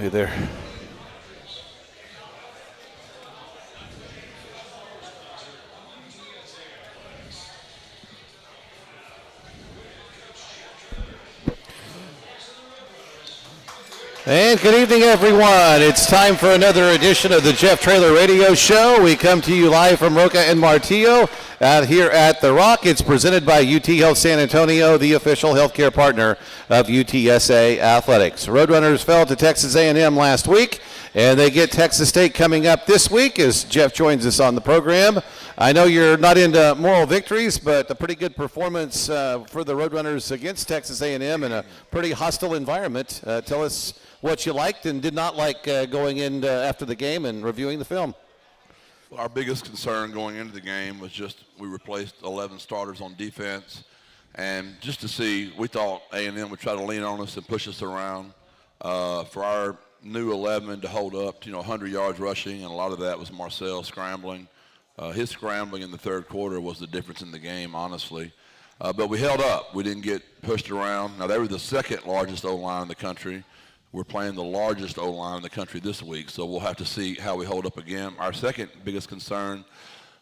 Hey there. And good evening, everyone. It's time for another edition of the Jeff Traylor Radio Show. We come to you live from Roca and Martillo out here at The Rock. It's presented by UT Health San Antonio, the official healthcare partner of UTSA Athletics. Roadrunners fell to Texas A&M last week, and they get Texas State coming up this week as Jeff joins us on the program. I know you're not into moral victories, but a pretty good performance for the Roadrunners against Texas A&M in a pretty hostile environment. Tell us what you liked and did not like going in after the game and reviewing the film. Well, our biggest concern going into the game was just we replaced 11 starters on defense, and just to see, we thought A&M would try to lean on us and push us around. For our new 11 to hold up to 100 yards rushing, and a lot of that was Marcel scrambling. His scrambling in the third quarter was the difference in the game, honestly. But we held up. We didn't get pushed around. Now, they were the second largest O-line in the country. We're playing the largest O-line in the country this week, so we'll have to see how we hold up again. Our second biggest concern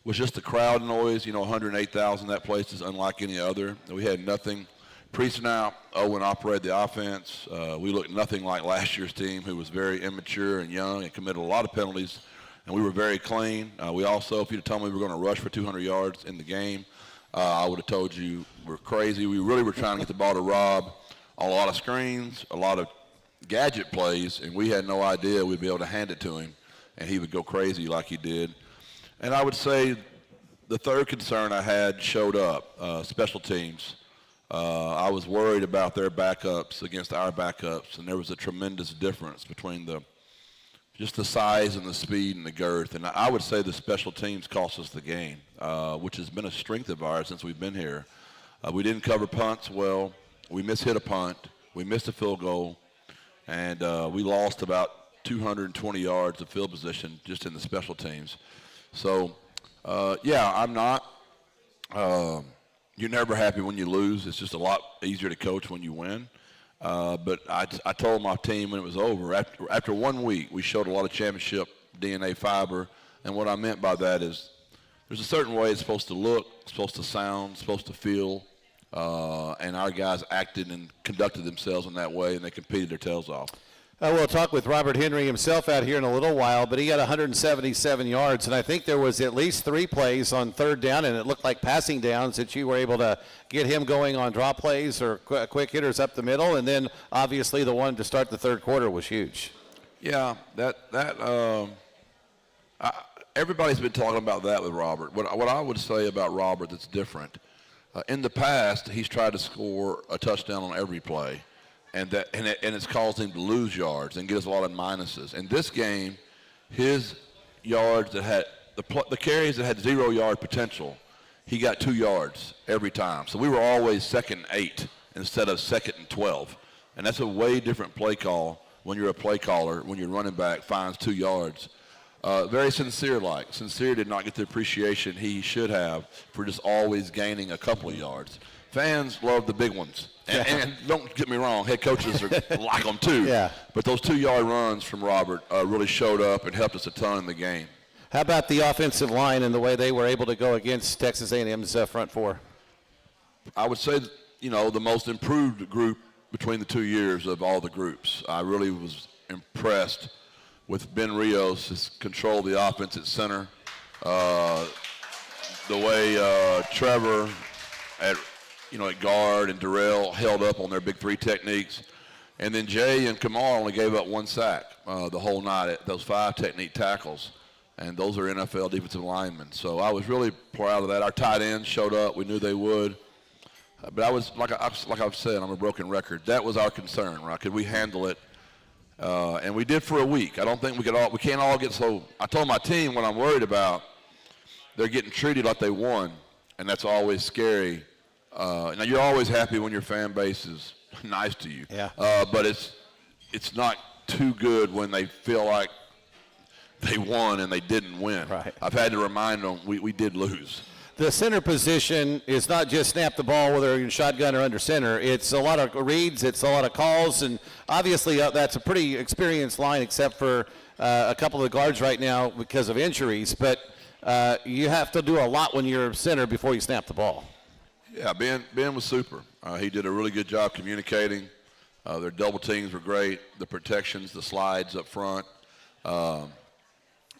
was just the crowd noise. 108,000, that place is unlike any other. We had nothing. Pre-snap, Owen operated the offense. We looked nothing like last year's team, who was very immature and young and committed a lot of penalties, and we were very clean. We also, if you'd have told me we were going to rush for 200 yards in the game, I would have told you we're crazy. We really were trying to get the ball to Rob on a lot of screens, a lot of gadget plays, and we had no idea we'd be able to hand it to him, and he would go crazy like he did. And I would say the third concern I had showed up, special teams. I was worried about their backups against our backups, and there was a tremendous difference between just the size and the speed and the girth. And I would say the special teams cost us the game, which has been a strength of ours since we've been here. We didn't cover punts well. We mishit a punt. We missed a field goal. And we lost about 220 yards of field position just in the special teams. So, yeah, I'm not. You're never happy when you lose. It's just a lot easier to coach when you win. But I told my team when it was over, after 1 week, we showed a lot of championship DNA fiber. And what I meant by that is there's a certain way it's supposed to look, supposed to sound, supposed to feel. And our guys acted and conducted themselves in that way, and they competed their tails off. We'll talk with Robert Henery himself out here in a little while, but he got 177 yards, and I think there was at least 3 plays on third down, and it looked like passing downs that you were able to get him going on drop plays or quick hitters up the middle, and then obviously the one to start the third quarter was huge. Yeah, everybody's been talking about that with Robert. What I would say about Robert that's different, in the past, he's tried to score a touchdown on every play, and it's caused him to lose yards and get us a lot of minuses. In this game, his yards that had the carries that had 0-yard potential, he got 2 yards every time. So we were always 2nd and 8 instead of 2nd and 12, and that's a way different play call when you're a play caller, when your running back finds 2 yards. Very sincere-like. Sincere did not get the appreciation he should have for just always gaining a couple of yards. Fans love the big ones. And don't get me wrong, head coaches like them too. Yeah. But those 2-yard runs from Robert really showed up and helped us a ton in the game. How about the offensive line and the way they were able to go against Texas A&M's front four? I would say, the most improved group between the 2 years of all the groups. I really was impressed with Ben Rios, his control of the offense at center. The way Trevor at guard and Darrell held up on their big 3 techniques. And then Jay and Kamar only gave up 1 sack the whole night at those 5 technique tackles. And those are NFL defensive linemen. So I was really proud of that. Our tight ends showed up. We knew they would. But I was, like I've said, I'm a broken record. That was our concern, right? Could we handle it? And we did for a week. I don't think we can't all get so. I told my team what I'm worried about, they're getting treated like they won, and that's always scary. Now you're always happy when your fan base is nice to you. Yeah. But it's not too good when they feel like they won and they didn't win. Right. I've had to remind them we did lose. the center position is not just snap the ball whether you're in shotgun or under center. It's a lot of reads, it's a lot of calls, and obviously that's a pretty experienced line except for a couple of the guards right now because of injuries. But you have to do a lot when you're center before you snap the ball. Yeah, Ben was super. He did a really good job communicating. Their double teams were great. The protections, the slides up front.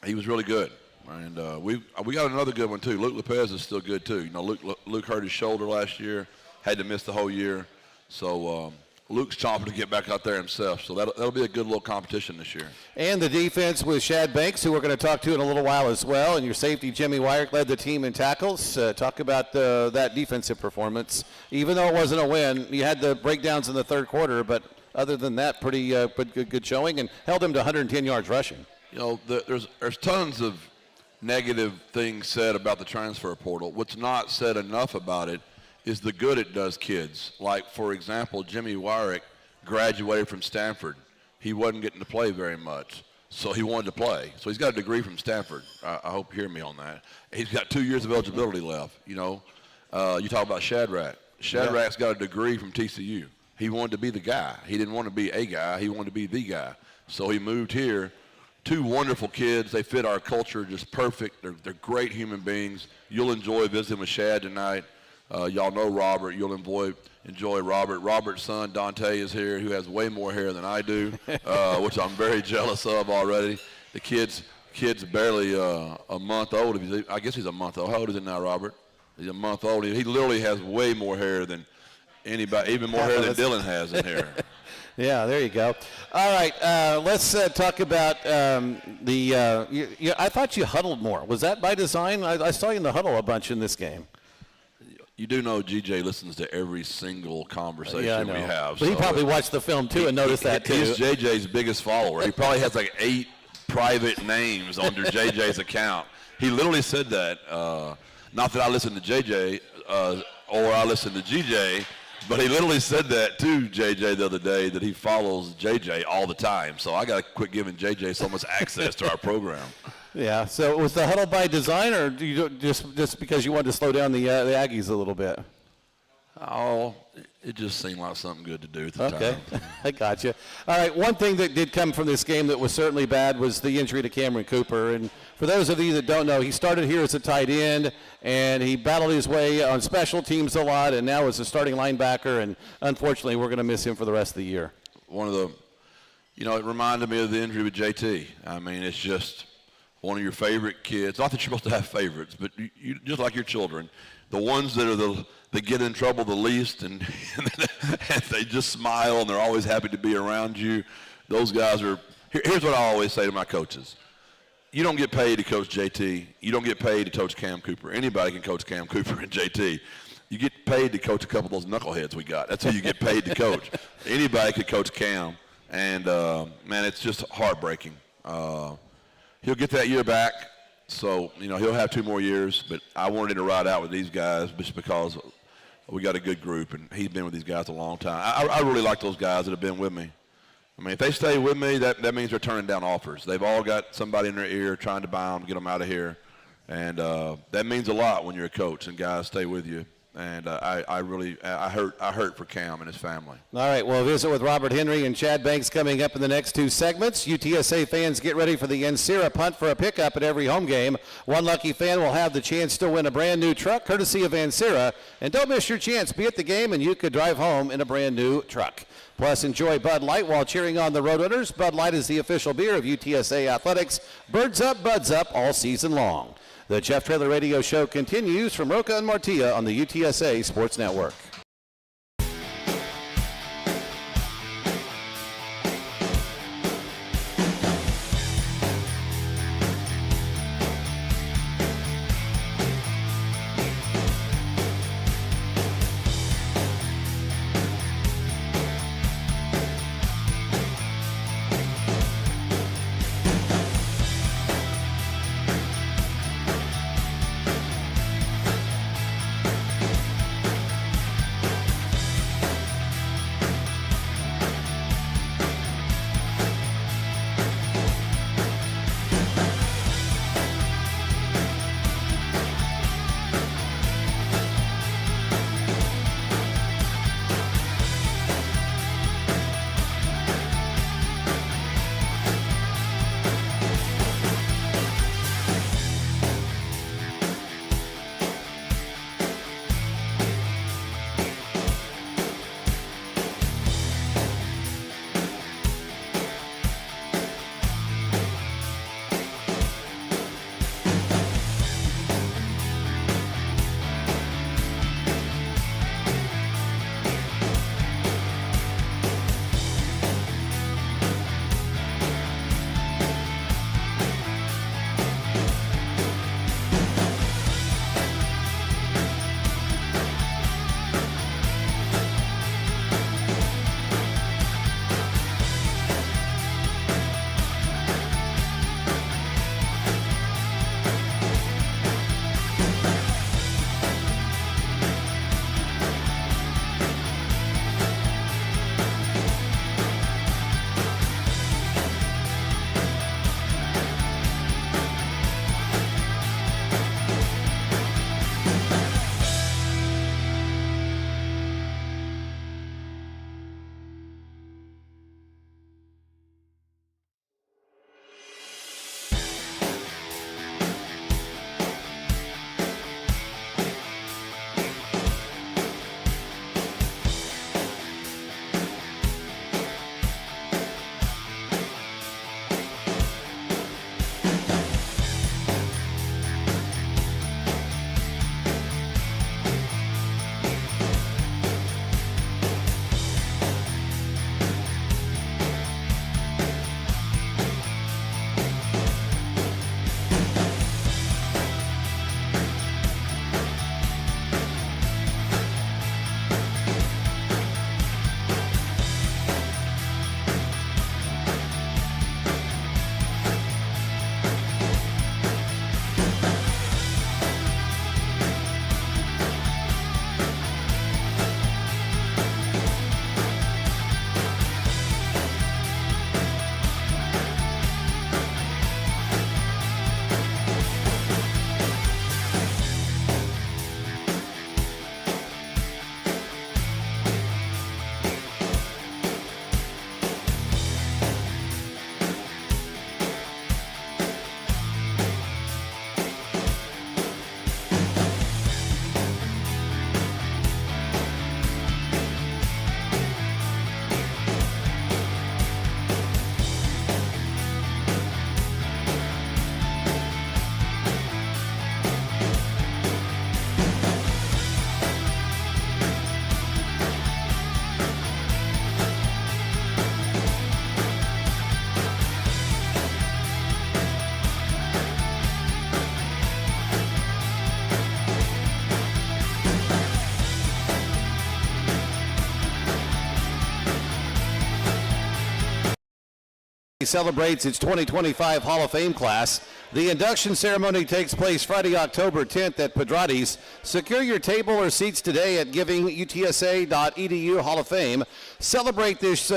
He was really good. And we got another good one, too. Luke Lopez is still good, too. You know, Luke hurt his shoulder last year, had to miss the whole year. So Luke's chomping to get back out there himself. So that'll be a good little competition this year. And the defense with Shad Banks, who we're going to talk to in a little while as well. And your safety, Jimmy Wyrick, led the team in tackles. Talk about that defensive performance. Even though it wasn't a win, you had the breakdowns in the third quarter. But other than that, pretty good showing and held him to 110 yards rushing. You know, there's tons of negative things said about the transfer portal. What's not said enough about it is the good it does kids. Like, for example, Jimmy Wyrick graduated from Stanford. He wasn't getting to play very much, so he wanted to play. So he's got a degree from Stanford. I hope you hear me on that. He's got 2 years of eligibility left, you know. You talk about Shadrack. Shadrack's got a degree from TCU. He wanted to be the guy. He didn't want to be a guy. He wanted to be the guy. So he moved here. Two wonderful kids. They fit our culture just perfect. They're great human beings. You'll enjoy visiting with Shad tonight. Y'all know Robert. You'll enjoy Robert. Robert's son, Dante, is here, who has way more hair than I do, which I'm very jealous of already. The kid's barely a month old. I guess he's a month old. How old is he now, Robert? He's a month old. He literally has way more hair than anybody, even more hair than Dylan has in here. Yeah, there you go. All right, let's talk about I thought you huddled more. Was that by design? I saw you in the huddle a bunch in this game. You do know GJ listens to every single conversation we have. But he probably watched the film, too, and noticed that, too. He's JJ's biggest follower. He probably has like 8 private names under JJ's account. He literally said that. Not that I listen to JJ or I listen to GJ, but he literally said that to JJ the other day, that he follows JJ all the time. So I got to quit giving JJ so much access to our program. Yeah. So was the huddle by design, or do you just because you wanted to slow down the Aggies a little bit? Oh, it just seemed like something good to do at the time. Okay, I got you. All right, one thing that did come from this game that was certainly bad was the injury to Cameron Cooper. And for those of you that don't know, he started here as a tight end, and he battled his way on special teams a lot, and now is a starting linebacker, and unfortunately we're going to miss him for the rest of the year. It reminded me of the injury with JT. I mean, it's just one of your favorite kids. Not that you're supposed to have favorites, but you just like your children. The ones that get in trouble the least, and they just smile and they're always happy to be around you. Those guys are. Here's what I always say to my coaches: you don't get paid to coach JT. You don't get paid to coach Cam Cooper. Anybody can coach Cam Cooper and JT. You get paid to coach a couple of those knuckleheads we got. That's who you get paid to coach. Anybody could coach Cam, and man, it's just heartbreaking. He'll get that year back. So, he'll have 2 more years, but I wanted to ride out with these guys just because we got a good group, and he's been with these guys a long time. I really like those guys that have been with me. I mean, if they stay with me, that means they're turning down offers. They've all got somebody in their ear trying to buy them, get them out of here, and that means a lot when you're a coach and guys stay with you. And I hurt for Cam and his family. All right, we'll visit with Robert Henery and Shad Banks coming up in the next 2 segments. UTSA fans, get ready for the Ancira Punt for a pickup at every home game. One lucky fan will have the chance to win a brand new truck courtesy of Ancira. And don't miss your chance. Be at the game and you could drive home in a brand new truck. Plus, enjoy Bud Light while cheering on the Roadrunners. Bud Light is the official beer of UTSA Athletics. Birds up, buds up all season long. The Jeff Traylor Radio Show continues from Roca and Martia on the UTSA Sports Network. celebrates its 2025 Hall of Fame class. The induction ceremony takes place Friday, October 10th at Pedrati's. Secure your table or seats today at givingutsa.edu Hall of Fame. Celebrate this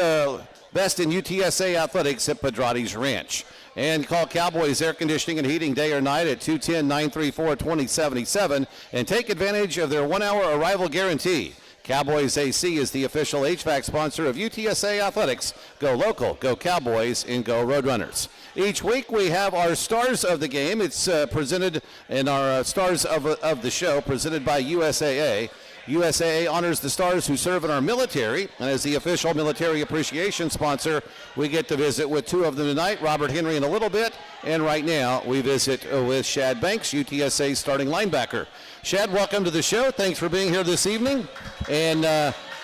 best in UTSA athletics at Pedrati's Ranch. And call Cowboys Air Conditioning and Heating day or night at 210-934-2077 and take advantage of their 1-hour arrival guarantee. Cowboys AC is the official HVAC sponsor of UTSA Athletics. Go local, go Cowboys, and go Roadrunners. Each week we have our Stars of the Game. It's presented in our Stars of the Show, presented by USAA. USAA honors the stars who serve in our military, and as the official military appreciation sponsor, we get to visit with two of them tonight, Robert Henery in a little bit, and right now we visit with Shad Banks, UTSA starting linebacker. Shad, welcome to the show. Thanks for being here this evening. And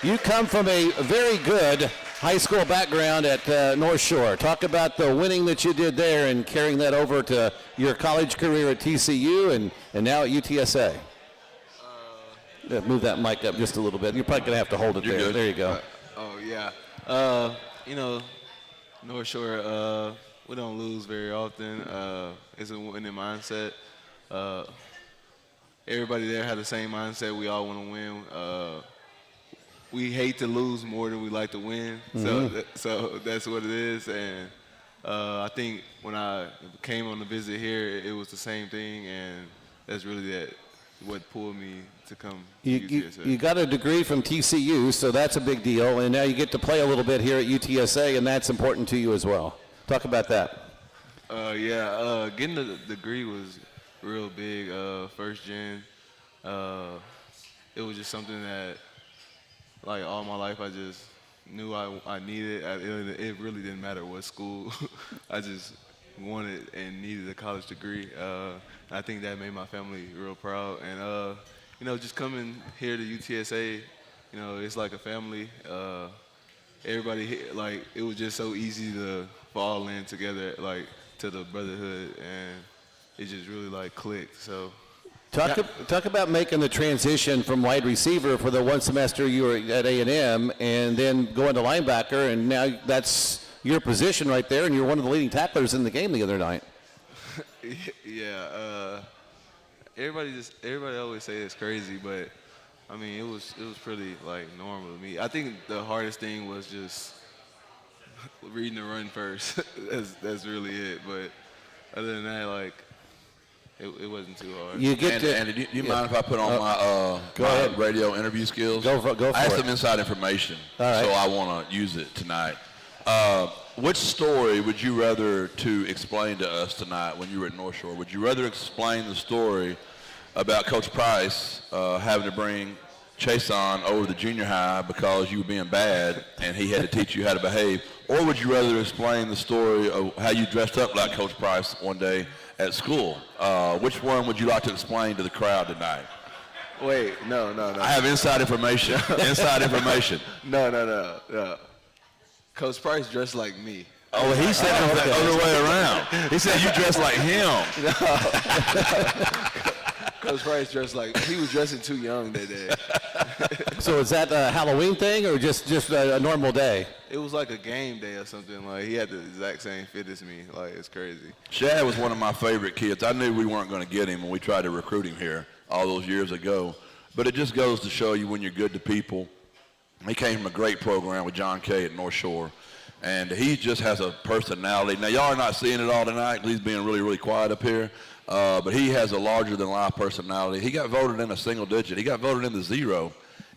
you come from a very good high school background at North Shore. Talk about the winning that you did there and carrying that over to your college career at TCU and now at UTSA. Move that mic up just a little bit. You're probably going to have to hold it there. Good. There you go. North Shore, we don't lose very often. It's a winning mindset. Everybody there had the same mindset. We all want to win. We hate to lose more than we like to win. Mm-hmm. So that's what it is. And I think when I came on the visit here, it was the same thing. And that's really what pulled me to come to UTSA. You got a degree from TCU, so that's a big deal. And now you get to play a little bit here at UTSA, and that's important to you as well. Talk about that. Getting the degree was real big. First gen. It was just something that, like, all my life I just knew I needed. It really didn't matter what school. I just wanted and needed a college degree. I think that made my family real proud. And, just coming here to UTSA, it's like a family. Everybody here, like, it was just so easy to fall in together, like, to the brotherhood, and it just really, like, clicked. So. Talk about making the transition from wide receiver for the one semester you were at A&M and then going to linebacker, and now that's your position right there, and you're one of the leading tacklers in the game the other night. Everybody always say it's crazy, but I mean it was pretty like normal to me. I think the hardest thing was just reading the run first. that's really it. But other than that, like, it wasn't too hard. Andy, do you mind if I put on my radio interview skills? Go for it. I have some inside information, so I want to use it tonight. Which story would you rather to explain to us tonight when you were at North Shore? Would you rather explain the story about Coach Price having to bring Chason over to junior high because you were being bad and he had to teach you how to behave? Or would you rather explain the story of how you dressed up like Coach Price one day at school? Which one would you like to explain to the crowd tonight? Wait, no. I have inside information. Inside information. No. Coach Price dressed like me. Oh, he said it the other way around. He said you dressed like him. Coach Price dressed like, he was dressing too young that day. So is that a Halloween thing or just a normal day? It was like a game day or something. Like, he had the exact same fit as me. Like, it's crazy. Shad was one of my favorite kids. I knew we weren't going to get him when we tried to recruit him here all those years ago. But it just goes to show you when you're good to people. He came from a great program with John Kay at North Shore. And he just has a personality. Now, y'all are not seeing it all tonight. He's being really, really quiet up here. But he has a larger-than-life personality. He got voted in a single digit. He got voted in the 0,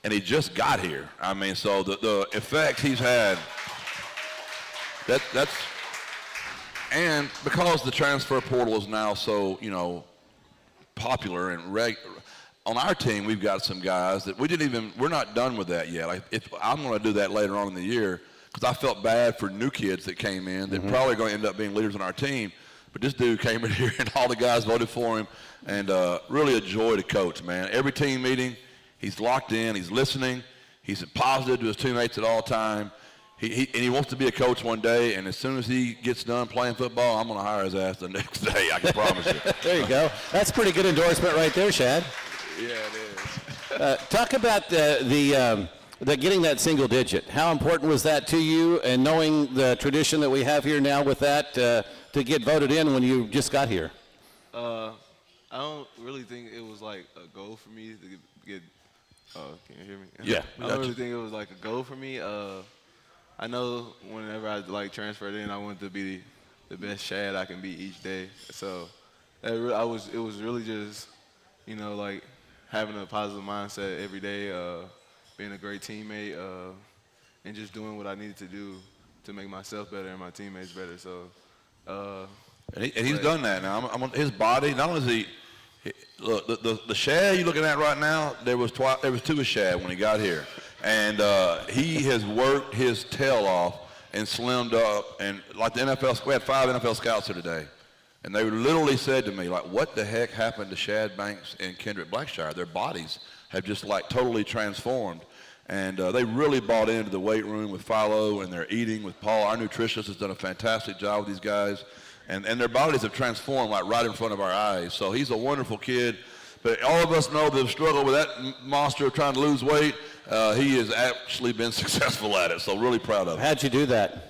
and he just got here. I mean, so the effect he's had, that's – and because the transfer portal is now so, popular and on our team, we've got some guys that we're not done with that yet. I'm going to do that later on in the year because I felt bad for new kids that came in that probably going to end up being leaders on our team. But this dude came in here and all the guys voted for him, and really a joy to coach, man. Every team meeting, he's locked in, he's listening, he's positive to his teammates at all time. He wants to be a coach one day, and as soon as he gets done playing football, I'm going to hire his ass the next day, I can promise you. There you go. That's a pretty good endorsement right there, Shad. Yeah, it is. Talk about the getting that single digit, how important was that to you, and knowing the tradition that we have here now with that to get voted in when you just got here? I don't really think it was like a goal for me to get can you hear me? Yeah. I don't really think it was like a goal for me. I know whenever I like transferred in, I wanted to be the best Shad I can be each day. So it was really just, you know, like having a positive mindset every day, being a great teammate, and just doing what I needed to do to make myself better and my teammates better. So. And he's done that now. I'm on his body. Not only is he look, the Shad you're looking at right now, there was two of Shad when he got here. And he has worked his tail off and slimmed up. And like the NFL, we had 5 NFL scouts here today. And they literally said to me, like, what the heck happened to Shad Banks and Kendrick Blackshire? Their bodies have just like totally transformed. And they really bought into the weight room with Philo and their eating with Paul. Our nutritionist has done a fantastic job with these guys. And their bodies have transformed like right in front of our eyes. So he's a wonderful kid. But all of us know the struggle with that monster of trying to lose weight. He has actually been successful at it. So really proud of him. How'd you do that?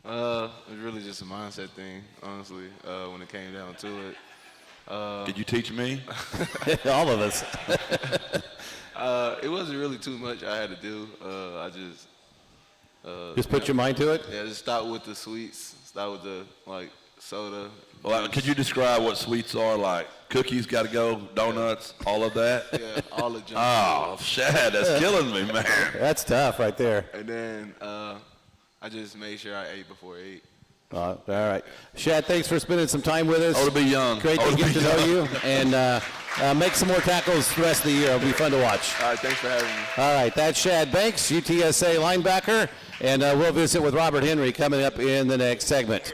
It was really just a mindset thing, honestly, when it came down to it. Did you teach me? All of us. It wasn't really too much I had to do. I Just put your mind to it? Yeah, just start with the sweets, start with the, like, soda. Well, could you describe what sweets are? Like cookies got to go, donuts, all of that? Yeah, all the junk Oh, Shad, that's killing me, man. That's tough right there. And then I just made sure I ate before I ate. All right. Shad, thanks for spending some time with us. Oh, to be young. Great to get to know you. And make some more tackles the rest of the year. It'll be fun to watch. All right, thanks for having me. All right, that's Shad Banks, UTSA linebacker. And we'll visit with Robert Henery coming up in the next segment.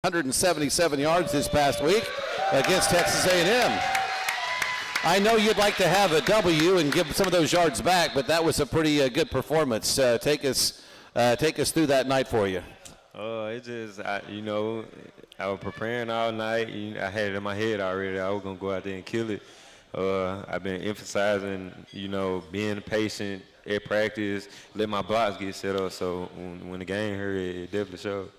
177 yards this past week against Texas A&M. I know you'd like to have a W and give some of those yards back, but that was a pretty good performance. Take us through that night for you. It just, I was preparing all night. I had it in my head already. I was going to go out there and kill it. I've been emphasizing, being patient at practice, let my blocks get set up. So when the game hurt, it definitely showed.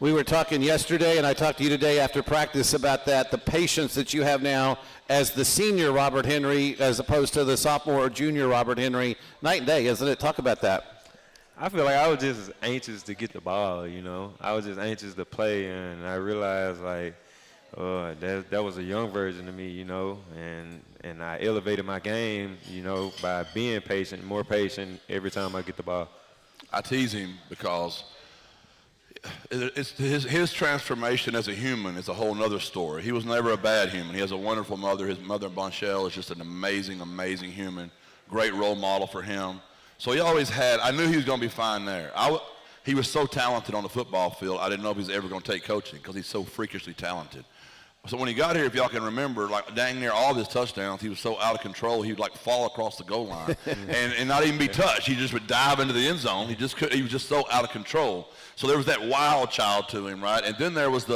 We were talking yesterday, and I talked to you today after practice about that, the patience that you have now as the senior Robert Henery as opposed to the sophomore or junior Robert Henery. Night and day, isn't it? Talk about that. I feel like I was just anxious to get the ball, I was just anxious to play, and I realized, that was a young version of me, and I elevated my game, by being patient, more patient every time I get the ball. I tease him because his transformation as a human is a whole nother story. He was never a bad human. He has a wonderful mother. His mother, Bonchelle, is just an amazing, amazing human, great role model for him. So he always had, I knew he was going to be fine there. He was so talented on the football field, I didn't know if he was ever going to take coaching because he's so freakishly talented. So when he got here, if y'all can remember, dang near all of his touchdowns, he was so out of control, he would fall across the goal line and not even be touched. He just would dive into the end zone. He was just so out of control. So there was that wild child to him, right? And then there was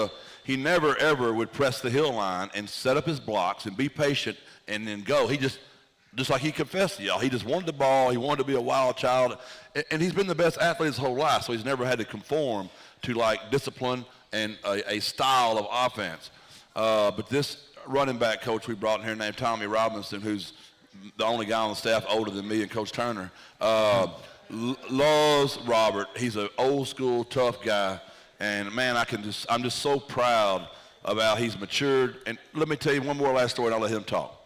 he never ever would press the hill line and set up his blocks and be patient and then go. He just like he confessed to y'all, he just wanted the ball. He wanted to be a wild child. And he's been the best athlete his whole life, so he's never had to conform to discipline and a style of offense. But this running back coach we brought in here named Tommy Robinson, who's the only guy on the staff older than me and Coach Turner, loves Robert. He's an old school, tough guy. And, man, I'm just so proud of how he's matured. And let me tell you one more last story, and I'll let him talk.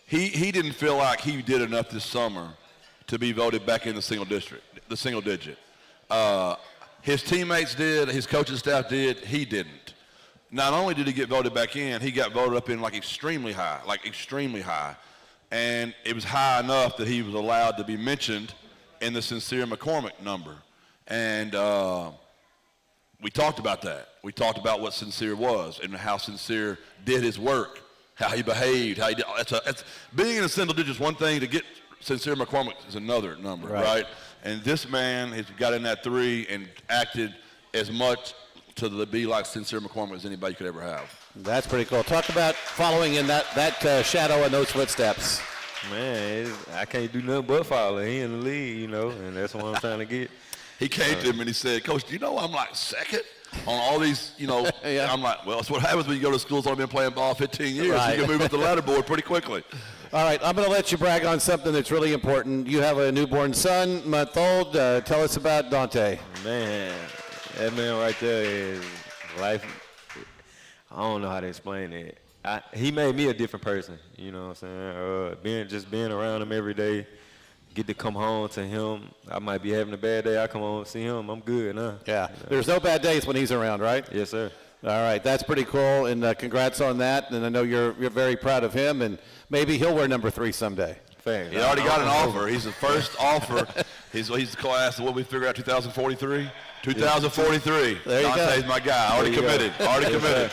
He didn't feel like he did enough this summer to be voted back in the single digit. His teammates did, his coaching staff did, he didn't. Not only did he get voted back in, he got voted up in extremely high. And it was high enough that he was allowed to be mentioned in the Sincere McCormick number. And we talked about that. We talked about what Sincere was and how Sincere did his work, how he behaved, how he did. Being in the single digits is one thing, to get Sincere McCormick is another number, right? And this man has got in that 3 and acted as much to be like Sincere McCormick as anybody could ever have. That's pretty cool. Talk about following in that shadow and those footsteps. Man, I can't do nothing but follow. He in the league, and that's what I'm trying to get. He came to him and he said, Coach, do you know I'm second on all these, Yeah. I'm well, that's what happens when you go to schools that have been playing ball 15 years. Right. You can move up the ladder board pretty quickly. All right, I'm going to let you brag on something that's really important. You have a newborn son, month-old. Tell us about Dante. Man, that man right there is life. I don't know how to explain it. He made me a different person, you know what I'm saying? Being around him every day, get to come home to him. I might be having a bad day. I come home and see him. I'm good now. Yeah, there's no bad days when he's around, right? Yes, sir. All right, that's pretty cool, and congrats on that. And I know you're very proud of him, and maybe he'll wear number 3 someday. Thanks. He already got an offer. He's the first offer. He's the class of what we figure out 2043. 2043. There you Dante's go. my guy. Already committed.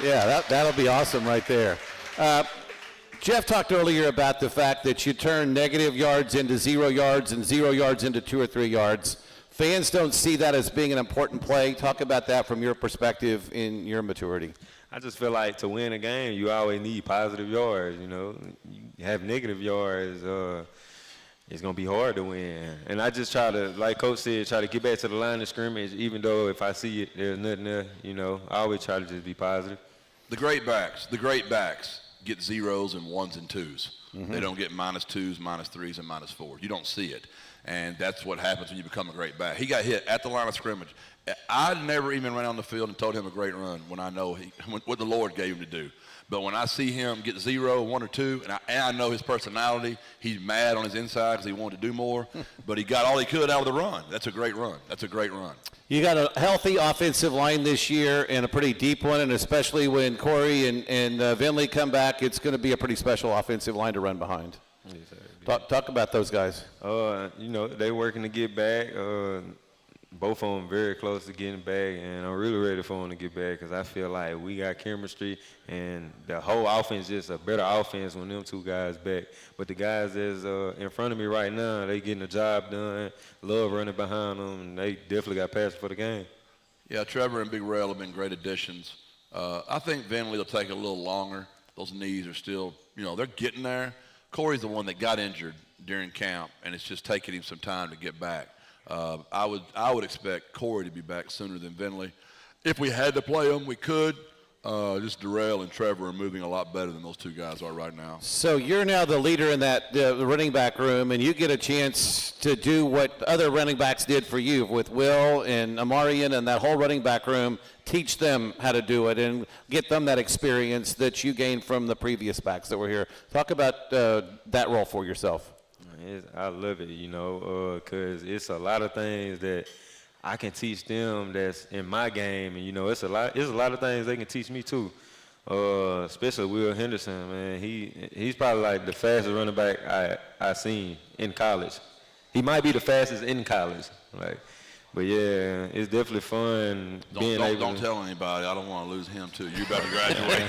Yeah, that'll be awesome right there. Jeff talked earlier about the fact that you turn negative yards into 0 yards and 0 yards into 2 or 3 yards. Fans don't see that as being an important play. Talk about that from your perspective in your maturity. I just feel like to win a game, you always need positive yards, You have negative yards, it's going to be hard to win. And I just try to, like Coach said, try to get back to the line of scrimmage, even though if I see it, there's nothing there, I always try to just be positive. The great backs get 0s and 1s and 2s. Mm-hmm. They don't get -2s, -3s, and -4s. You don't see it. And that's what happens when you become a great back. He got hit at the line of scrimmage. I never even ran on the field and told him a great run when I know what the Lord gave him to do. But when I see him get 0, 1, or 2, and I know his personality, he's mad on his inside because he wanted to do more. But he got all he could out of the run. That's a great run. You got a healthy offensive line this year and a pretty deep one, and especially when Corey and Vinley come back, it's going to be a pretty special offensive line to run behind. Talk about those guys. They working to get back. both of them very close to getting back, and I'm really ready for them to get back because I feel like we got chemistry, and the whole offense is a better offense when them two guys back. But the guys that's in front of me right now, they getting the job done. Love running behind them, and they definitely got passion for the game. Yeah, Trevor and Big Rail have been great additions. I think Vinley will take a little longer. Those knees are still, they're getting there. Corey's the one that got injured during camp, and it's just taking him some time to get back. I would expect Corey to be back sooner than Vinley. If we had to play them, we could. Just Darrell and Trevor are moving a lot better than those two guys are right now. So you're now the leader in that running back room, and you get a chance to do what other running backs did for you with Will and Amarian and that whole running back room, teach them how to do it and get them that experience that you gained from the previous backs that were here. Talk about that role for yourself. I love it, because it's a lot of things that I can teach them that's in my game, and it's a lot of things they can teach me too. Especially Will Henderson, man. He's probably like the fastest running back I seen in college. He might be the fastest in college, but yeah, it's definitely fun being able. Don't tell anybody. I don't want to lose him too. You're about to graduate.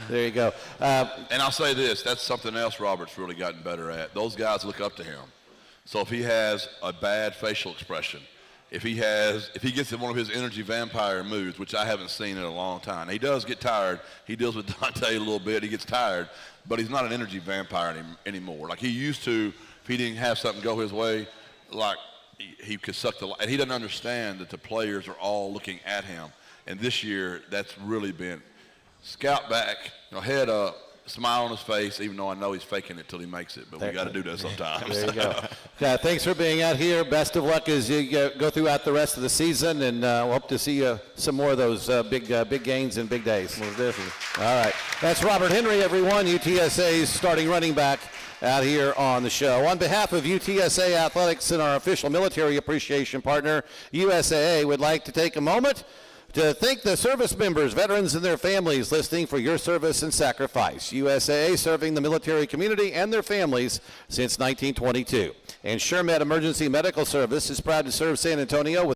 There you go. And I'll say this: that's something else Robert's really gotten better at. Those guys look up to him. So if he has a bad facial expression, if he gets in one of his energy vampire moods, which I haven't seen in a long time, he does get tired. He deals with Dante a little bit. He gets tired, but he's not an energy vampire anymore. Like he used to, if he didn't have something go his way, like he could suck the life. And he doesn't understand that the players are all looking at him. And this year, that's really been scout back, head up, smile on his face, even though I know he's faking it till he makes it, but we got to do that sometimes. There you go. Yeah, thanks for being out here. Best of luck as you go throughout the rest of the season, and we'll hope to see some more of those big gains and big days. Most definitely. All right. That's Robert Henery, everyone, UTSA's starting running back out here on the show. On behalf of UTSA Athletics and our official military appreciation partner, USAA, would like to take a moment to thank the service members, veterans, and their families listening for your service and sacrifice. USAA serving the military community and their families since 1922. And SureMed Emergency Medical Service is proud to serve San Antonio with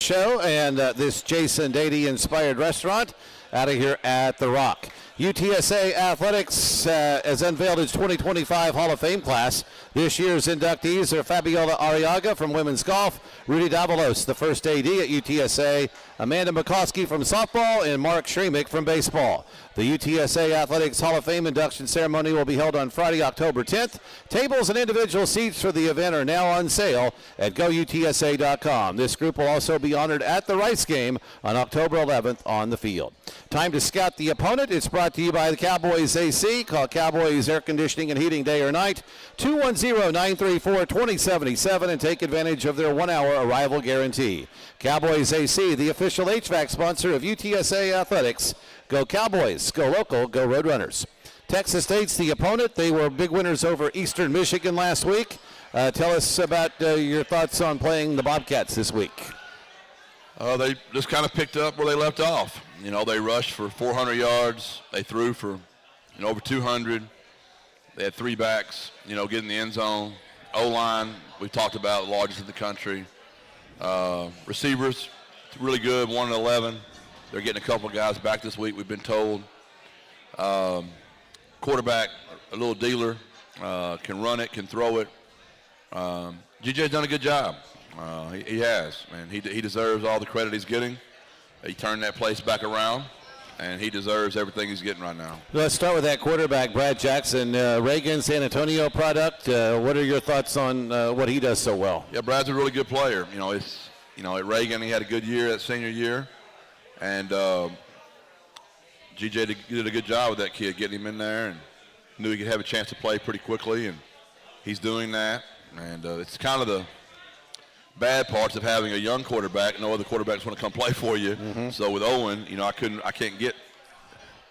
show and this Jason Dady-inspired restaurant out of here at The Rock. UTSA Athletics has unveiled its 2025 Hall of Fame class. This year's inductees are Fabiola Arriaga from women's golf, Rudy Davalos, the first AD at UTSA, Amanda McCoskey from softball, and Mark Shremick from baseball. The UTSA Athletics Hall of Fame induction ceremony will be held on Friday, October 10th. Tables and individual seats for the event are now on sale at goutsa.com. This group will also be honored at the Rice game on October 11th on the field. Time to scout the opponent. It's brought to you by the Cowboys AC. Call Cowboys Air Conditioning and Heating day or night, 210-934-2077, and take advantage of their 1-hour arrival guarantee. Cowboys AC, the official HVAC sponsor of UTSA Athletics. Go Cowboys, go local, go Roadrunners. Texas State's the opponent. They were big winners over Eastern Michigan last week. Tell us about your thoughts on playing the Bobcats this week. They just kind of picked up where they left off. You know, they rushed for 400 yards. They threw for over 200. They had 3 backs, get in the end zone. O-line, we talked about, largest in the country. Receivers, really good, 1-11. They're getting a couple guys back this week, we've been told. Quarterback, a little dealer, can run it, can throw it. GJ's done a good job. He has, man. He deserves all the credit he's getting. He turned that place back around, and he deserves everything he's getting right now. Let's start with that quarterback, Brad Jackson. Reagan, San Antonio product. What are your thoughts on what he does so well? Yeah, Brad's a really good player. At Reagan, he had a good year that senior year, and GJ did a good job with that kid, getting him in there, and knew he could have a chance to play pretty quickly, and he's doing that. And it's kind of the bad parts of having a young quarterback. No other quarterbacks want to come play for you. Mm-hmm. So with Owen, I can't get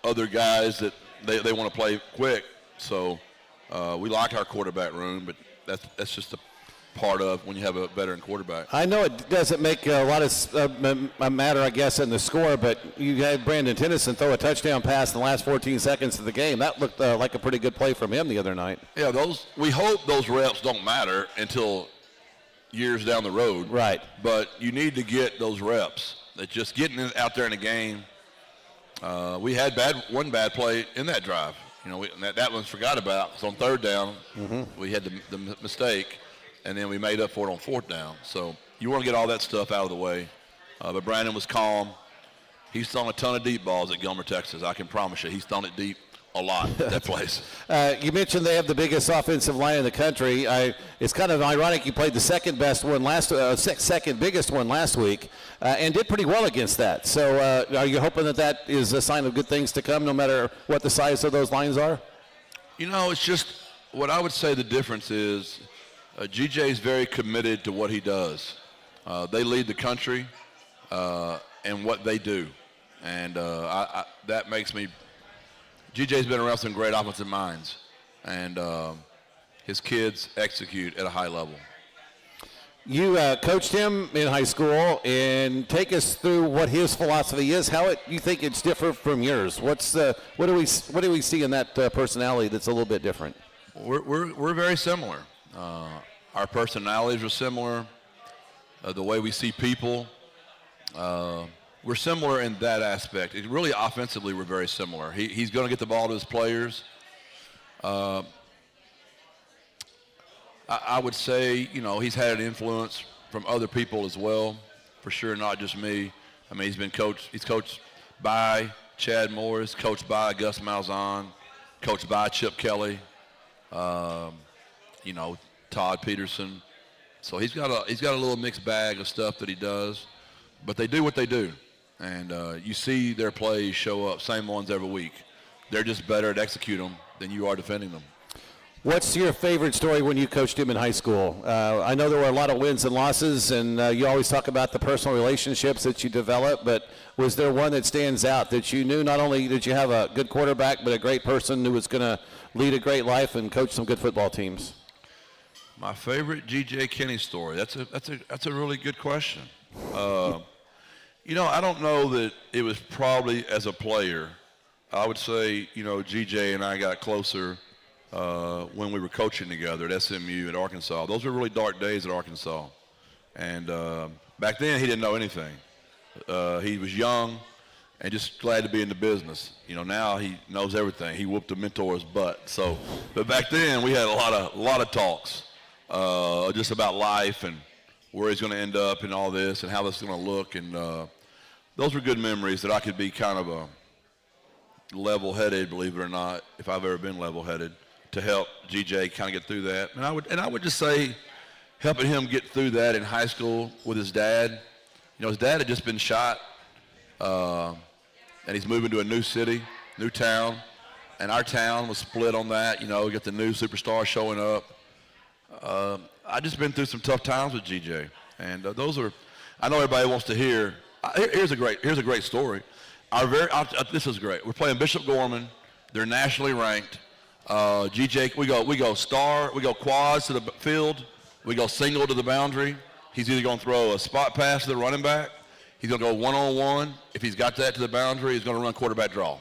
other guys that they want to play quick. So we like our quarterback room, but that's just a part of when you have a veteran quarterback. I know it doesn't make a lot of matter, I guess, in the score, but you had Brandon Tennyson throw a touchdown pass in the last 14 seconds of the game. That looked like a pretty good play from him the other night. Yeah, we hope those reps don't matter until years down the road. Right. But you need to get those reps. That just getting out there in a game. We had one bad play in that drive. That one's forgot about. It's on 3rd down. Mm-hmm. We had the mistake, and then we made up for it on 4th down. So you want to get all that stuff out of the way. But Brandon was calm. He's thrown a ton of deep balls at Gilmer, Texas. I can promise you, he's thrown it deep a lot at that place. You mentioned they have the biggest offensive line in the country. It's kind of ironic you played the second biggest one last week and did pretty well against that. So are you hoping that is a sign of good things to come no matter what the size of those lines are? It's just what I would say the difference is GJ is very committed to what he does. They lead the country in what they do. And that makes me – GJ's been around some great offensive minds, and his kids execute at a high level. You coached him in high school, and take us through what his philosophy is. You think it's different from yours? What do we see in that personality that's a little bit different? We're very similar. Our personalities are similar. The way we see people. We're similar in that aspect. Really, offensively, we're very similar. He's going to get the ball to his players. I would say, he's had an influence from other people as well, for sure, not just me. I mean, he's coached by Chad Morris, coached by Gus Malzahn, coached by Chip Kelly, Todd Peterson. So he's got a little mixed bag of stuff that he does, but they do what they do. And you see their plays show up, same ones every week. They're just better at executing them than you are defending them. What's your favorite story when you coached him in high school? I know there were a lot of wins and losses, and you always talk about the personal relationships that you develop, but was there one that stands out that you knew not only did you have a good quarterback, but a great person who was going to lead a great life and coach some good football teams? My favorite G.J. Kinney story, that's a really good question. I don't know that it was probably as a player. I would say, G.J. and I got closer when we were coaching together at SMU at Arkansas. Those were really dark days at Arkansas. And Back then, he didn't know anything. He was young and just glad to be in the business. You know, now he knows everything. He whooped a mentor's butt. So, but back then, we had a lot of talks just about life and where he's going to end up and all this and how this is going to look. And those were good memories that I could be kind of a level-headed, believe it or not, if I've ever been level-headed, to help GJ kind of get through that. And I would just say helping him get through that in high school with his dad. You know, his dad had just been shot, and he's moving to a new city, new town, and our town was split on that. You know, we got the new superstar showing up. I just been through some tough times with GJ, and those are. I know everybody wants to hear. Here's a great story. This is great. We're playing Bishop Gorman. They're nationally ranked. GJ, we go quads to the field. We go single to the boundary. He's either going to throw a spot pass to the running back. He's going to go one-on-one. If he's got that to the boundary, he's going to run quarterback draw.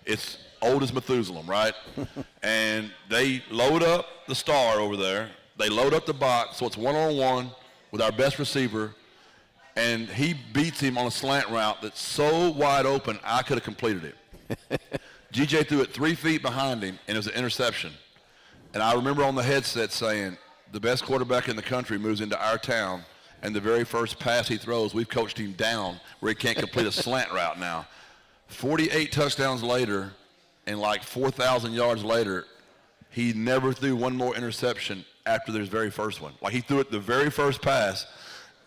It's old as Methuselah, right? And they load up the star over there. They load up the box, so it's one-on-one with our best receiver. And he beats him on a slant route that's so wide open, I could have completed it. GJ threw it 3 feet behind him, and it was an interception. And I remember on the headset saying, the best quarterback in the country moves into our town, and the very first pass he throws, we've coached him down where he can't complete a slant route now. 48 touchdowns later, and like 4,000 yards later, he never threw one more interception after his very first one. Like he threw it the very first pass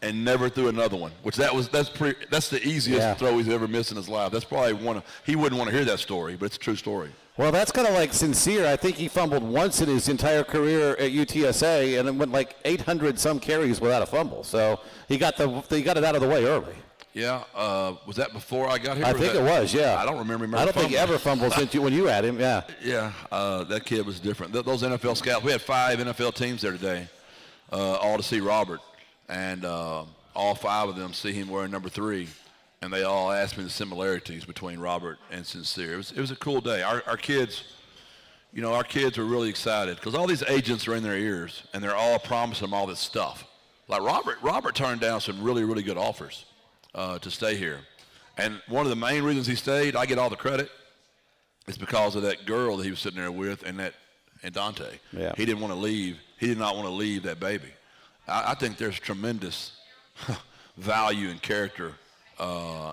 and never threw another one, which that's the easiest throw he's ever missed in his life. That's probably he wouldn't want to hear that story, but it's a true story. Well, that's kind of like Sincere. I think he fumbled once in his entire career at UTSA, and it went like 800 some carries without a fumble. So he got it out of the way early. Yeah, was that before I got here? I think it was. Yeah. I don't remember. I don't think he ever fumbled since when you had him. Yeah. Yeah, that kid was different. Those NFL scouts. We had 5 NFL teams there today, all to see Robert, and all 5 of them see him wearing number 3. And they all asked me the similarities between Robert and Sincere. It was a cool day. Our kids, our kids were really excited because all these agents are in their ears, and they're all promising them all this stuff. Like Robert turned down some really, really good offers to stay here. And one of the main reasons he stayed, I get all the credit, is because of that girl that he was sitting there with and Dante. Yeah. He didn't want to leave. He did not want to leave that baby. I think there's tremendous value and character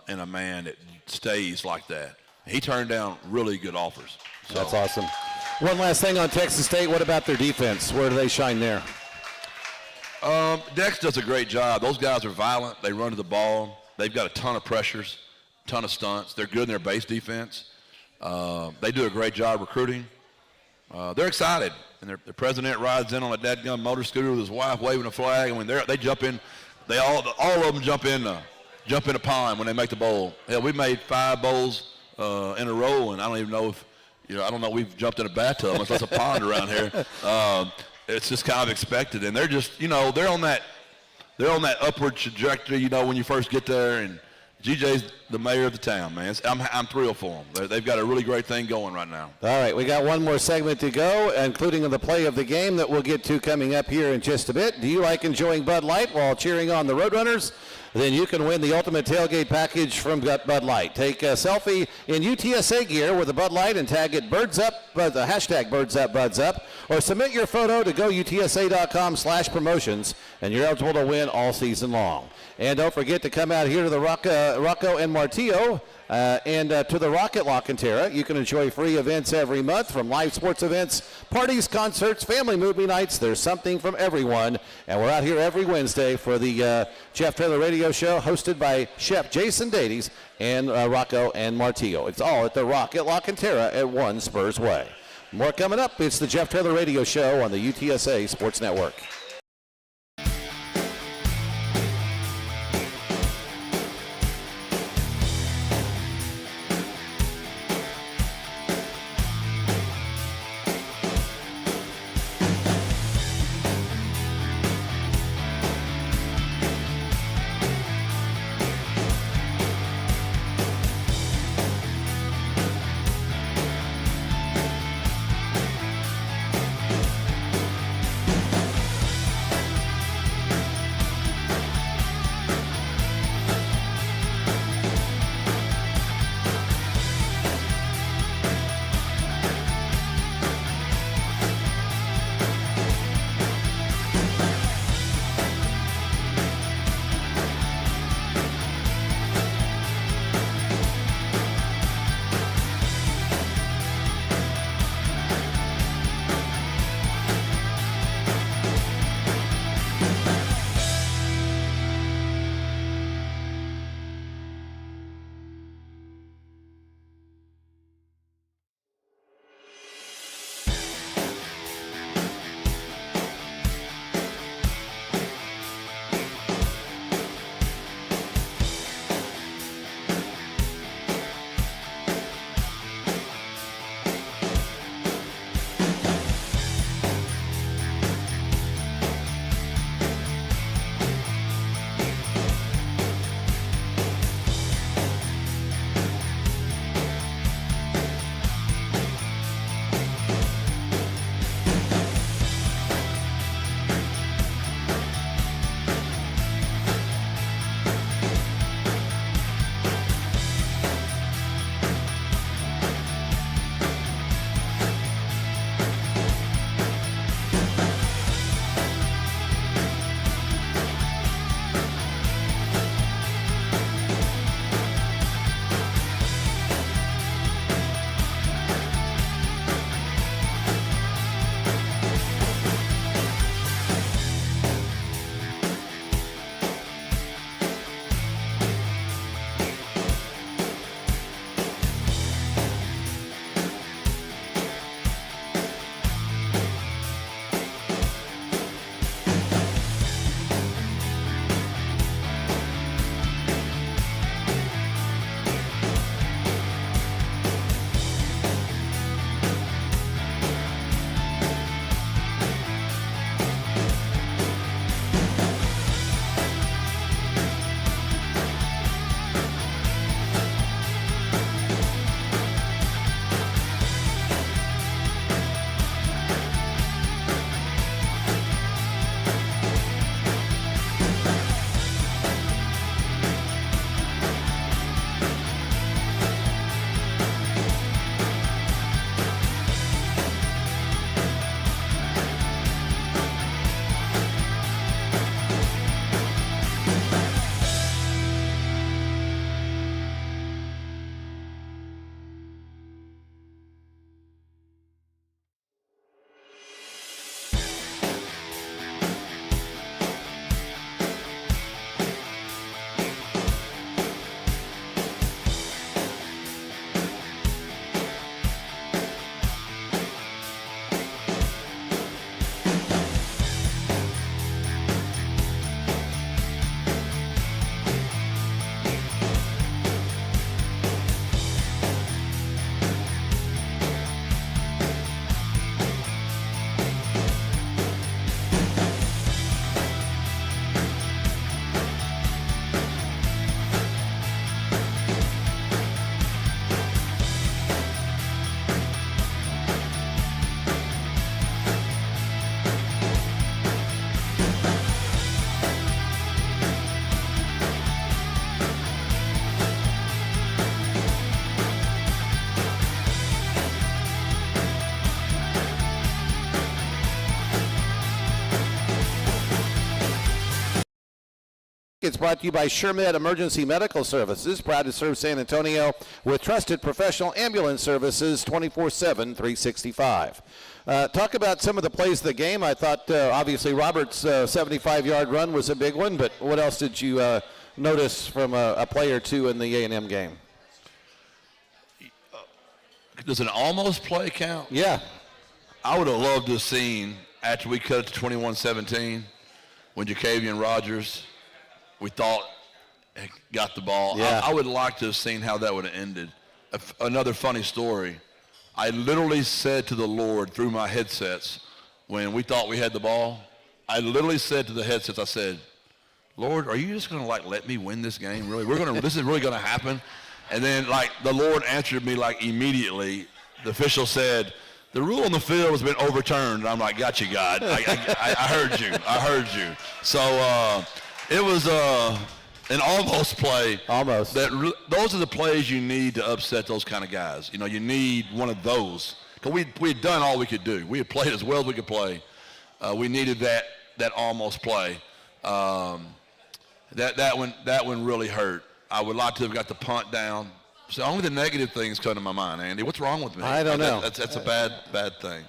in a man that stays like that. He turned down really good offers. So. That's awesome. One last thing on Texas State. What about their defense? Where do they shine there? Dex does a great job. Those guys are violent. They run to the ball. They've got a ton of pressures, ton of stunts. They're good in their base defense. They do a great job recruiting. They're excited. And their president rides in on a dadgum motor scooter with his wife waving a flag. And when they jump in, all of them jump in a pond when they make the bowl. Yeah, we made 5 bowls in a row, and I don't even know if, I don't know, we've jumped in a bathtub unless there's a pond around here. It's just kind of expected, and they're just, they're on that upward trajectory, when you first get there, and GJ's the mayor of the town, man. I'm thrilled for them. They've got a really great thing going right now. All right, we got one more segment to go, including the play of the game that we'll get to coming up here in just a bit. Do you like enjoying Bud Light while cheering on the Roadrunners? Then you can win the ultimate tailgate package from Bud Light. Take a selfie in UTSA gear with a Bud Light and tag it Birds Up, the hashtag Birds Up, Buds Up, or submit your photo to GoUTSA.com/promotions, and you're eligible to win all season long. And don't forget to come out here to the Rocco and Martillo and to the Rocket La Cantera. You can enjoy free events every month, from live sports events, parties, concerts, family movie nights. There's something from everyone. And we're out here every Wednesday for the Jeff Traylor Radio Show, hosted by Chef Jason Davies and Rocco and Martillo. It's all at the Rocket La Cantera at 1 Spurs Way. More coming up. It's the Jeff Traylor Radio Show on the UTSA Sports Network. It's brought to you by SureMed Emergency Medical Services, proud to serve San Antonio with trusted professional ambulance services 24/7, 365. Talk about some of the plays of the game. I thought, obviously, Robert's 75-yard run was a big one, but what else did you notice from a play or two in the A&M game? Does an almost play count? Yeah. I would have loved to have seen, after we cut it to 21-17, when Jacavian Rogers, we thought, got the ball. Yeah. I would like to have seen how that would have ended. Another funny story. I literally said to the Lord through my headsets when we thought we had the ball, I literally said to the headsets, I said, Lord, are you just going to, let me win this game, really? This is really going to happen? And then, the Lord answered me, immediately. The official said, the rule on the field has been overturned. And I'm like, got you, God. I heard you. I heard you. So it was an almost play. Almost. Those are the plays you need to upset those kind of guys. You need one of those. Because we had done all we could do. We had played as well as we could play. We needed that almost play. That one really hurt. I would like to have got the punt down. So only the negative things come to my mind, Andy. What's wrong with me? I don't know. That's a bad thing.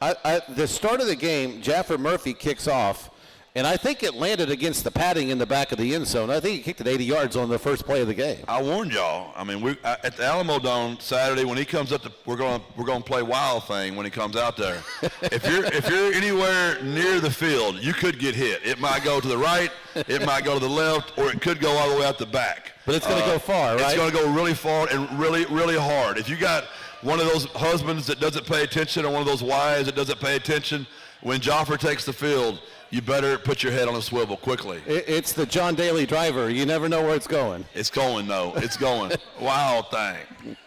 The start of the game, Jaffer Murphy kicks off, and I think it landed against the padding in the back of the end zone. I think he kicked it 80 yards on the first play of the game. I warned y'all. I mean, at the Alamo Dome Saturday when he comes up, we're going to play wild thing when he comes out there. If you're anywhere near the field, you could get hit. It might go to the right, it might go to the left, or it could go all the way out the back. But it's going to go far, right? It's going to go really far and really, really hard. If you got one of those husbands that doesn't pay attention or one of those wives that doesn't pay attention, when Joffer takes the field, you better put your head on a swivel quickly. It's the John Daly driver. You never know where it's going. It's going, though. It's going. Wild thing.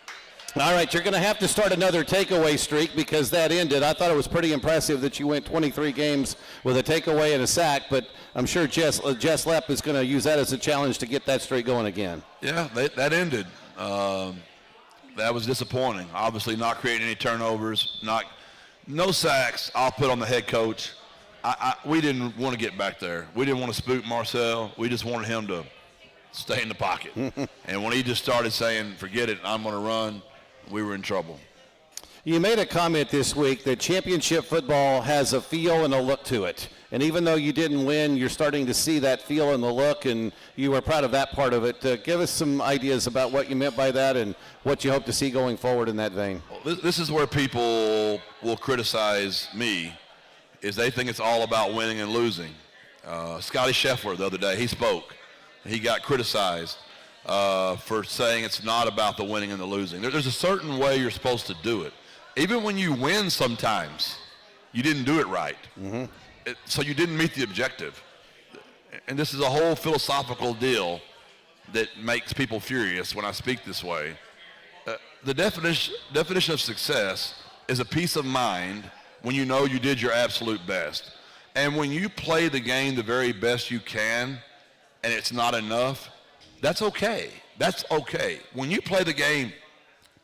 All right, you're going to have to start another takeaway streak because that ended. I thought it was pretty impressive that you went 23 games with a takeaway and a sack, but I'm sure Jess Lepp is going to use that as a challenge to get that streak going again. Yeah, that ended. That was disappointing. Obviously not creating any turnovers, no sacks. I'll put on the head coach. We didn't want to get back there. We didn't want to spook Marcel. We just wanted him to stay in the pocket. And when he just started saying, forget it, I'm going to run, we were in trouble. You made a comment this week that championship football has a feel and a look to it. And even though you didn't win, you're starting to see that feel and the look, and you were proud of that part of it. Give us some ideas about what you meant by that and what you hope to see going forward in that vein. Well, this is where people will criticize me, is they think it's all about winning and losing. Scotty Scheffler the other day, he spoke. He got criticized for saying it's not about the winning and the losing. There's a certain way you're supposed to do it. Even when you win sometimes, you didn't do it right. Mm-hmm. So you didn't meet the objective. And this is a whole philosophical deal that makes people furious when I speak this way. The definition of success is a peace of mind when you know you did your absolute best. And when you play the game the very best you can and it's not enough, that's okay. That's okay. When you play the game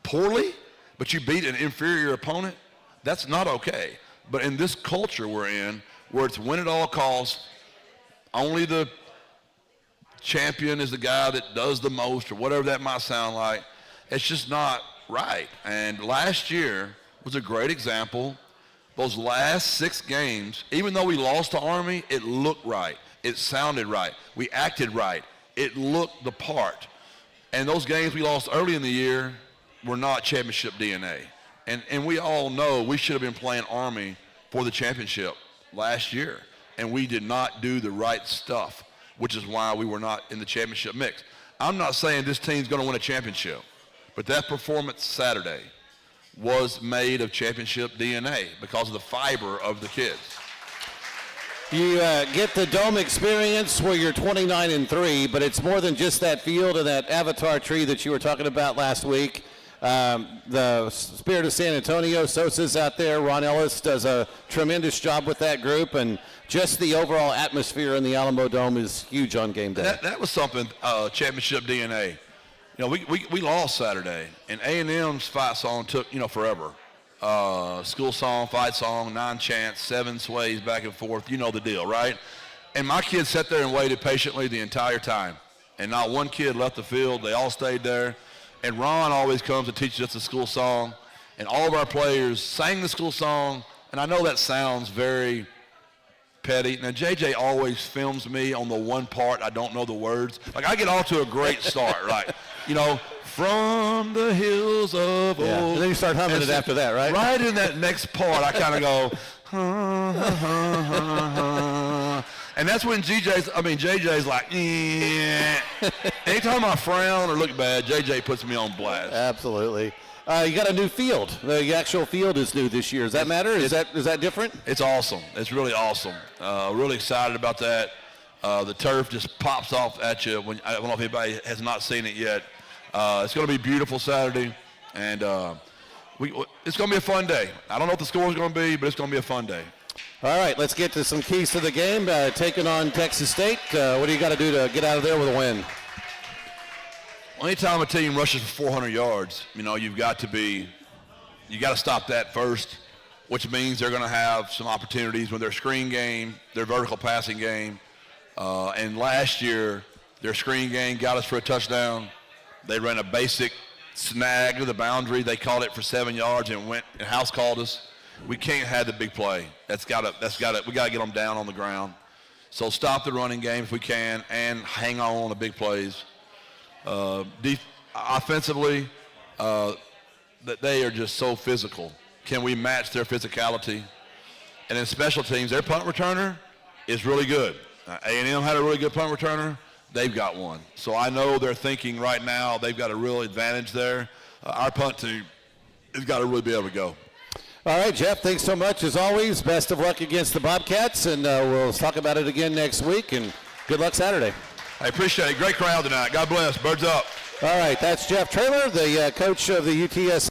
poorly, but you beat an inferior opponent, that's not okay. But in this culture we're in, where it's win at all costs, only the champion is the guy that does the most or whatever that might sound like, it's just not right. And last year was a great example. Those last 6 games, even though we lost to Army, it looked right. It sounded right. We acted right. It looked the part. And those games we lost early in the year were not championship DNA. And we all know we should have been playing Army for the championship last year. And we did not do the right stuff, which is why we were not in the championship mix. I'm not saying this team's going to win a championship, but that performance Saturday was made of championship DNA because of the fiber of the kids. You get the Dome experience where you're 29-3, but it's more than just that field and that avatar tree that you were talking about last week. The Spirit of San Antonio, Sosa's out there. Ron Ellis does a tremendous job with that group, and just the overall atmosphere in the Alamo Dome is huge on game day. That was something, championship DNA. You know, we lost Saturday, and A&M's fight song took, forever. School song, fight song, 9 chants, 7 sways back and forth. You know the deal, right? And my kids sat there and waited patiently the entire time. And not one kid left the field. They all stayed there. And Ron always comes and teaches us the school song. And all of our players sang the school song. And I know that sounds very petty. Now, JJ always films me on the one part I don't know the words. Like, I get off to a great start, like, you know, from the hills of old. And then you start humming it after that, right? Right in that next part, I kind of go, and that's when JJ's like, anytime I frown or look bad, JJ puts me on blast. Absolutely. You got a new field. The actual field is new this year. Does that matter? Is that different? It's awesome. It's really awesome. Really excited about that. The turf just pops off at you. I don't know if anybody has not seen it yet. It's going to be beautiful Saturday, and it's going to be a fun day. I don't know what the score is going to be, but it's going to be a fun day. All right, let's get to some keys to the game. Taking on Texas State. What do you got to do to get out of there with a win? Anytime a team rushes for 400 yards, you know, you got to stop that first, which means they're going to have some opportunities with their screen game, their vertical passing game. And last year, their screen game got us for a touchdown. They ran a basic snag to the boundary. They called it for 7 yards and house called us. We can't have the big play. We got to get them down on the ground. So stop the running game if we can and hang on the big plays. Offensively, that they are just so physical. Can we match their physicality? And in special teams, their punt returner is really good. A&M had a really good punt returner. They've got one. So I know they're thinking right now they've got a real advantage there. Our punt team has got to really be able to go. All right, Jeff, thanks so much. As always, best of luck against the Bobcats, and we'll talk about it again next week, and good luck Saturday. I appreciate it. Great crowd tonight. God bless. Birds up. All right, that's Jeff Traylor, the coach of the UTSA.